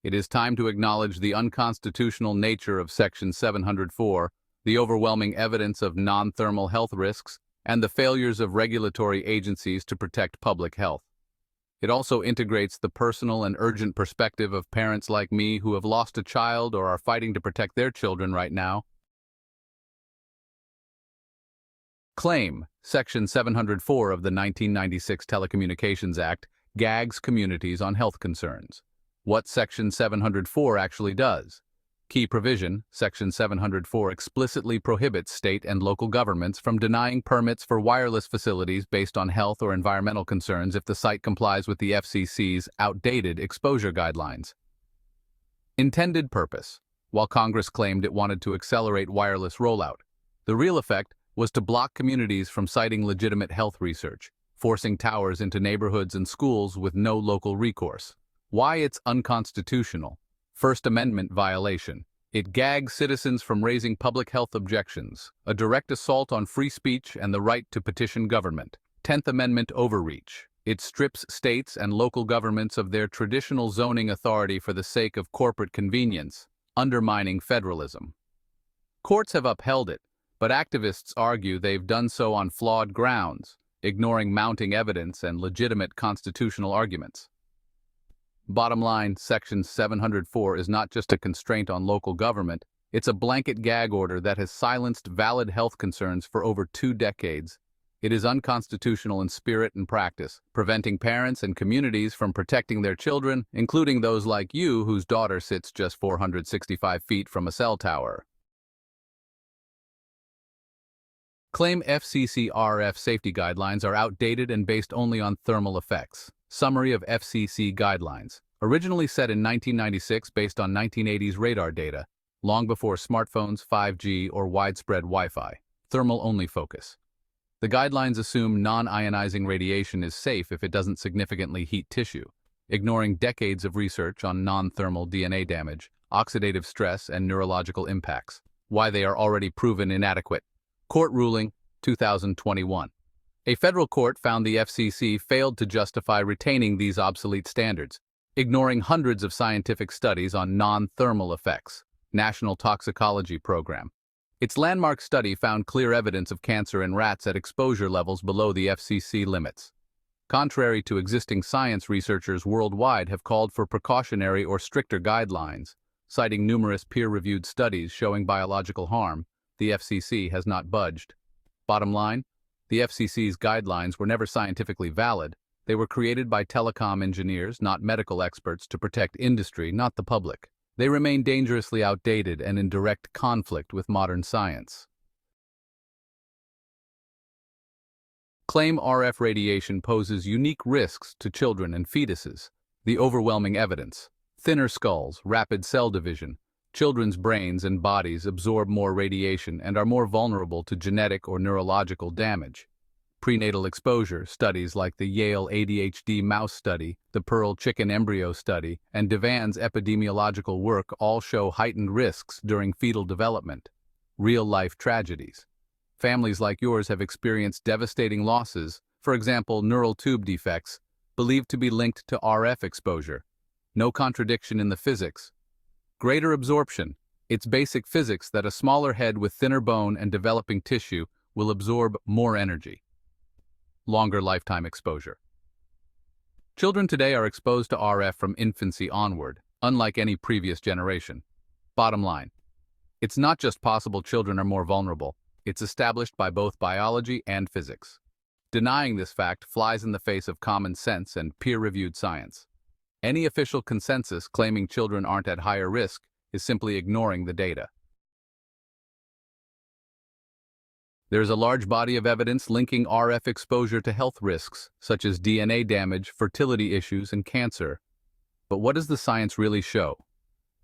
It is time to acknowledge the unconstitutional nature of Section 704, the overwhelming evidence of non-thermal health risks, and the failures of regulatory agencies to protect public health. It also integrates the personal and urgent perspective of parents like me who have lost a child or are fighting to protect their children right now. Claim, Section 704 of the 1996 Telecommunications Act gags communities on health concerns. What Section 704 actually does. Key provision, Section 704 explicitly prohibits state and local governments from denying permits for wireless facilities based on health or environmental concerns if the site complies with the FCC's outdated exposure guidelines. Intended purpose. While Congress claimed it wanted to accelerate wireless rollout, the real effect was to block communities from citing legitimate health research, forcing towers into neighborhoods and schools with no local recourse. Why it's unconstitutional. First Amendment violation. It gags citizens from raising public health objections, a direct assault on free speech and the right to petition government. 10th Amendment overreach. It strips states and local governments of their traditional zoning authority for the sake of corporate convenience, undermining federalism. Courts have upheld it, but activists argue they've done so on flawed grounds, ignoring mounting evidence and legitimate constitutional arguments. Bottom line, Section 704 is not just a constraint on local government, it's a blanket gag order that has silenced valid health concerns for over 2 decades. It is unconstitutional in spirit and practice, preventing parents and communities from protecting their children, including those like you whose daughter sits just 465 feet from a cell tower. Claim FCC RF safety guidelines are outdated and based only on thermal effects. Summary of FCC guidelines. Originally set in 1996 based on 1980s radar data, long before smartphones, 5G, or widespread Wi-Fi. Thermal-only focus. The guidelines assume non-ionizing radiation is safe if it doesn't significantly heat tissue, ignoring decades of research on non-thermal DNA damage, oxidative stress, and neurological impacts. Why they are already proven inadequate. Court ruling, 2021. A federal court found the FCC failed to justify retaining these obsolete standards, ignoring hundreds of scientific studies on non-thermal effects. National Toxicology Program. Its landmark study found clear evidence of cancer in rats at exposure levels below the FCC limits. Contrary to existing science, researchers worldwide have called for precautionary or stricter guidelines. Citing numerous peer-reviewed studies showing biological harm, the FCC has not budged. Bottom line, the FCC's guidelines were never scientifically valid. They were created by telecom engineers, not medical experts, to protect industry, not the public. They remain dangerously outdated and in direct conflict with modern science. Claim RF radiation poses unique risks to children and fetuses. The overwhelming evidence. Thinner skulls, rapid cell division. Children's brains and bodies absorb more radiation and are more vulnerable to genetic or neurological damage. Prenatal exposure studies like the Yale ADHD mouse study, the Pearl chicken embryo study, and Devan's epidemiological work all show heightened risks during fetal development. Real-life tragedies. Families like yours have experienced devastating losses, for example, neural tube defects, believed to be linked to RF exposure. No contradiction in the physics. Greater absorption. It's basic physics that a smaller head with thinner bone and developing tissue will absorb more energy. Longer lifetime exposure. Children today are exposed to RF from infancy onward, unlike any previous generation. Bottom line. It's not just possible children are more vulnerable, it's established by both biology and physics. Denying this fact flies in the face of common sense and peer-reviewed science. Any official consensus claiming children aren't at higher risk is simply ignoring the data. There's a large body of evidence linking RF exposure to health risks, such as DNA damage, fertility issues, and cancer. But what does the science really show?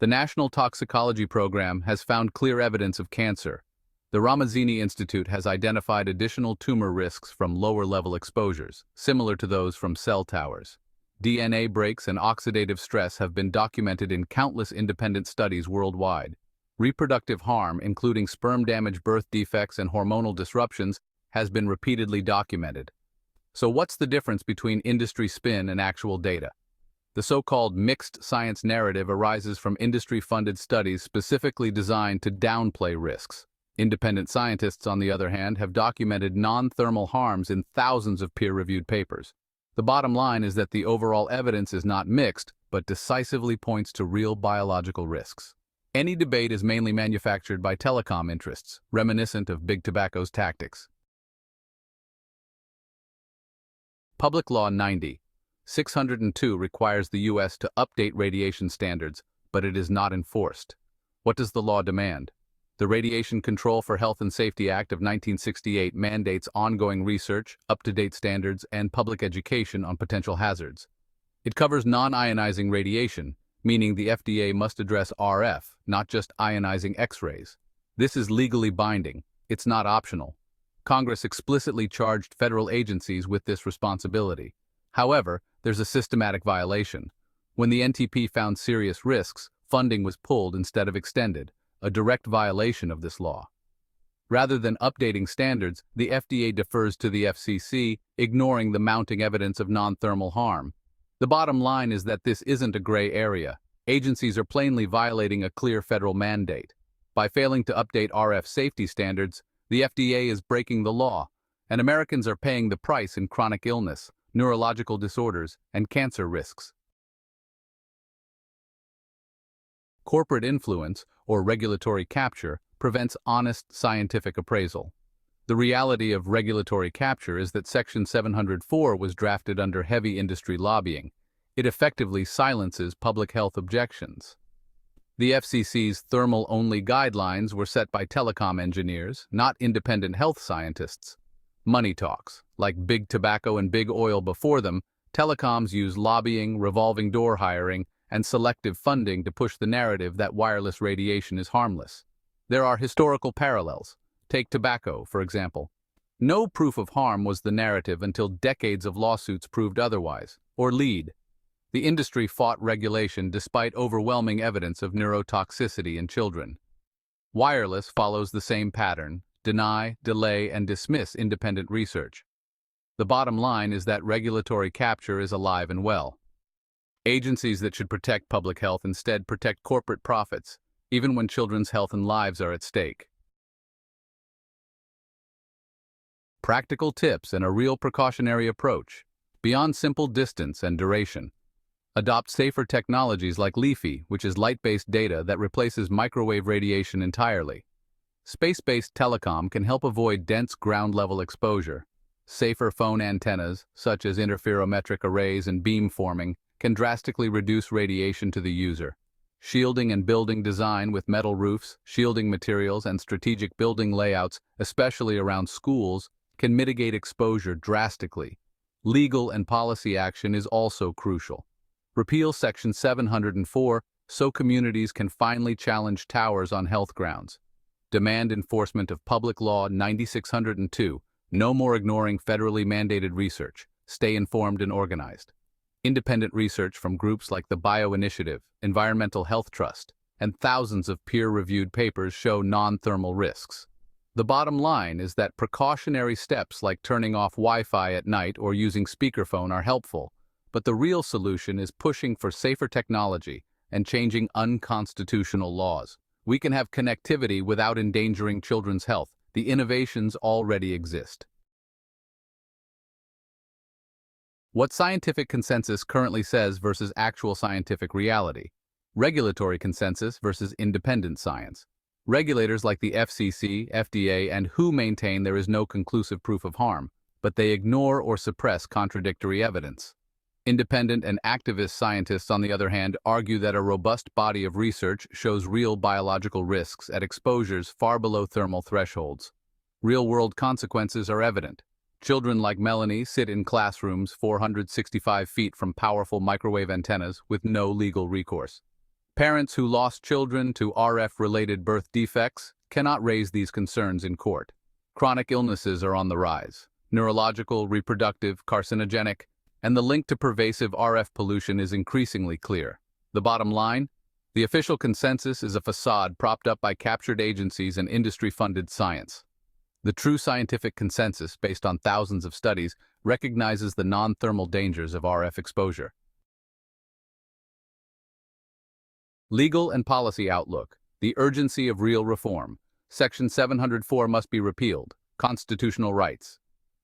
The National Toxicology Program has found clear evidence of cancer. The Ramazzini Institute has identified additional tumor risks from lower-level exposures, similar to those from cell towers. DNA breaks and oxidative stress have been documented in countless independent studies worldwide. Reproductive harm, including sperm damage, birth defects, and hormonal disruptions, has been repeatedly documented. So what's the difference between industry spin and actual data? The so-called mixed science narrative arises from industry-funded studies specifically designed to downplay risks. Independent scientists, on the other hand, have documented non-thermal harms in thousands of peer-reviewed papers. The bottom line is that the overall evidence is not mixed, but decisively points to real biological risks. Any debate is mainly manufactured by telecom interests, reminiscent of Big Tobacco's tactics. Public Law 90/602 requires the U.S. to update radiation standards, but it is not enforced. What does the law demand? The Radiation Control for Health and Safety Act of 1968 mandates ongoing research, up-to-date standards, and public education on potential hazards. It covers non-ionizing radiation, meaning the FDA must address RF, not just ionizing X-rays. This is legally binding. It's not optional. Congress explicitly charged federal agencies with this responsibility. However, there's a systematic violation. When the NTP found serious risks, funding was pulled instead of extended, a direct violation of this law. Rather than updating standards, the FDA defers to the FCC, ignoring the mounting evidence of non-thermal harm. The bottom line is that this isn't a gray area. Agencies are plainly violating a clear federal mandate. By failing to update RF safety standards, the FDA is breaking the law, and Americans are paying the price in chronic illness, neurological disorders, and cancer risks. Corporate influence, or regulatory capture, prevents honest scientific appraisal. The reality of regulatory capture is that Section 704 was drafted under heavy industry lobbying. It effectively silences public health objections. The FCC's thermal-only guidelines were set by telecom engineers, not independent health scientists. Money talks. Like Big Tobacco and Big Oil before them, telecoms use lobbying, revolving door hiring, and selective funding to push the narrative that wireless radiation is harmless. There are historical parallels. Take tobacco, for example. No proof of harm was the narrative until decades of lawsuits proved otherwise. Or lead. The industry fought regulation despite overwhelming evidence of neurotoxicity in children. Wireless follows the same pattern: deny, delay, and dismiss independent research. The bottom line is that regulatory capture is alive and well. Agencies that should protect public health instead protect corporate profits, even when children's health and lives are at stake. Practical tips and a real precautionary approach. Beyond simple distance and duration. Adopt safer technologies like LiFi, which is light-based data that replaces microwave radiation entirely. Space-based telecom can help avoid dense ground-level exposure. Safer phone antennas, such as interferometric arrays and beamforming, can drastically reduce radiation to the user. Shielding and building design with metal roofs, shielding materials, and strategic building layouts, especially around schools, can mitigate exposure drastically. Legal and policy action is also crucial. Repeal Section 704 so communities can finally challenge towers on health grounds. Demand enforcement of Public Law 9602. No more ignoring federally mandated research. Stay informed and organized. Independent research from groups like the Bio Initiative, Environmental Health Trust, and thousands of peer-reviewed papers show non-thermal risks. The bottom line is that precautionary steps like turning off Wi-Fi at night or using speakerphone are helpful, but the real solution is pushing for safer technology and changing unconstitutional laws. We can have connectivity without endangering children's health. The innovations already exist. What scientific consensus currently says versus actual scientific reality. Regulatory consensus versus independent science. Regulators like the FCC, FDA, and WHO maintain there is no conclusive proof of harm, but they ignore or suppress contradictory evidence. Independent and activist scientists, on the other hand, argue that a robust body of research shows real biological risks at exposures far below thermal thresholds. Real-world consequences are evident. Children like Melanie sit in classrooms 465 feet from powerful microwave antennas with no legal recourse. Parents who lost children to RF-related birth defects cannot raise these concerns in court. Chronic illnesses are on the rise. Neurological, reproductive, carcinogenic, and the link to pervasive RF pollution is increasingly clear. The bottom line? The official consensus is a facade propped up by captured agencies and industry-funded science. The true scientific consensus, based on thousands of studies, recognizes the non-thermal dangers of RF exposure. Legal and policy outlook. The urgency of real reform. Section 704 must be repealed. Constitutional rights.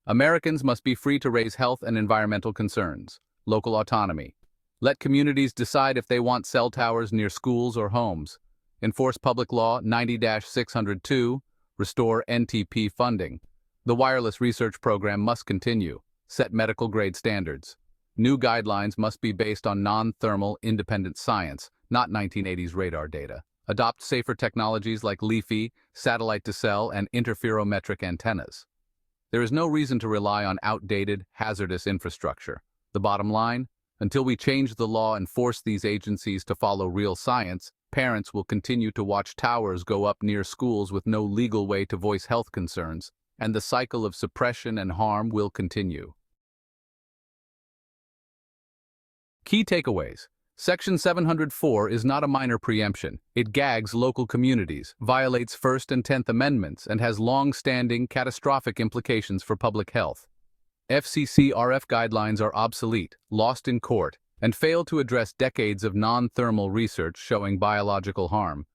Americans must be free to raise health and environmental concerns. Local autonomy. Let communities decide if they want cell towers near schools or homes. Enforce Public Law 90-602. Restore NTP funding. The wireless research program must continue. Set medical-grade standards. New guidelines must be based on non-thermal, independent science, not 1980s radar data. Adopt safer technologies like LiFi, satellite-to-cell, and interferometric antennas. There is no reason to rely on outdated, hazardous infrastructure. The bottom line? Until we change the law and force these agencies to follow real science, parents will continue to watch towers go up near schools with no legal way to voice health concerns, and the cycle of suppression and harm will continue. Key takeaways. Section 704 is not a minor preemption. It gags local communities, violates First and 10th Amendments, and has long-standing, catastrophic implications for public health. FCC RF guidelines are obsolete, lost in court, and fail to address decades of non-thermal research showing biological harm.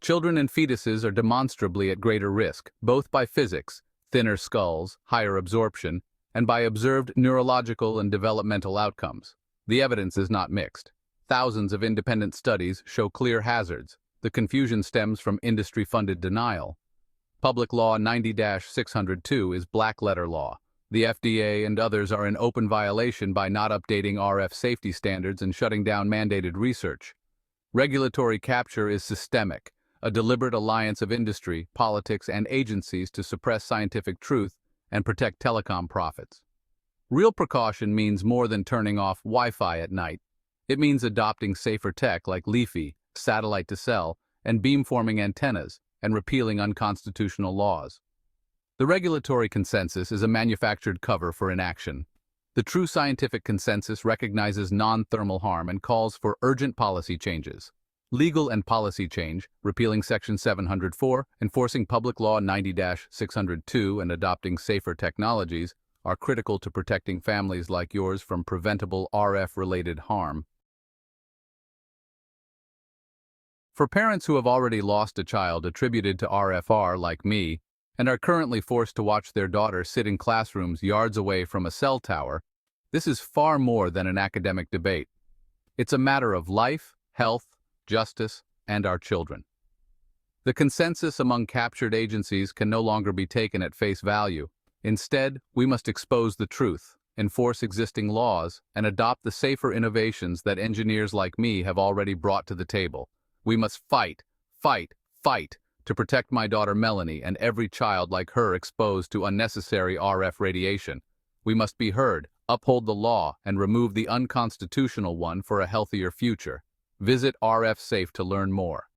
Children and fetuses are demonstrably at greater risk, both by physics, thinner skulls, higher absorption, and by observed neurological and developmental outcomes. The evidence is not mixed. Thousands of independent studies show clear hazards. The confusion stems from industry-funded denial. Public Law 90-602 is black-letter law. The FDA and others are in open violation by not updating RF safety standards and shutting down mandated research. Regulatory capture is systemic, a deliberate alliance of industry, politics, and agencies to suppress scientific truth and protect telecom profits. Real precaution means more than turning off Wi-Fi at night. It means adopting safer tech like LiFi, satellite-to-cell, and beamforming antennas, and repealing unconstitutional laws. The regulatory consensus is a manufactured cover for inaction. The true scientific consensus recognizes non-thermal harm and calls for urgent policy changes. Legal and policy change, repealing Section 704, enforcing Public Law 90-602, and adopting safer technologies are critical to protecting families like yours from preventable RF-related harm. For parents who have already lost a child attributed to RFR like me, and are currently forced to watch their daughter sit in classrooms yards away from a cell tower, this is far more than an academic debate. It's a matter of life, health, justice, and our children. The consensus among captured agencies can no longer be taken at face value. Instead, we must expose the truth, enforce existing laws, and adopt the safer innovations that engineers like me have already brought to the table. We must fight, fight, fight to protect my daughter Melanie and every child like her exposed to unnecessary RF radiation. We must be heard, uphold the law, and remove the unconstitutional one for a healthier future. Visit RF Safe to learn more.